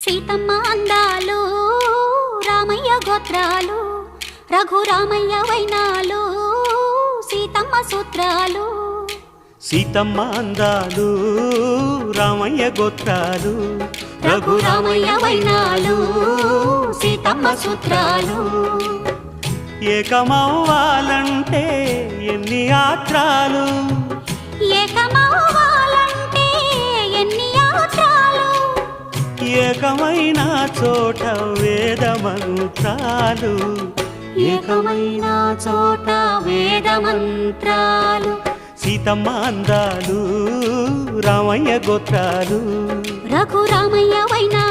సీతమ్మ అందాలు రామయ్య గోత్రాలు రఘురామయ్య వైనాలు సీతమ్మ సూత్రాలు. సీతమ్మ అందాలు రామయ్య గోత్రాలు రఘురామయ్య వైనాలు సీతమ్మ సూత్రాలు. ఏకమవ్వాలంటే ఎన్ని యాత్రాలు, ఏకమవ్వాలంటే ఎన్ని యాత్రాలు, ఏకమైన చోట వేద మంత్రాలు, ఏకమైన చోట వేద మంత్రాలు. సీతమ్మ అందాలు రామయ్య గోత్రాలు రఘురామయ్య వైనా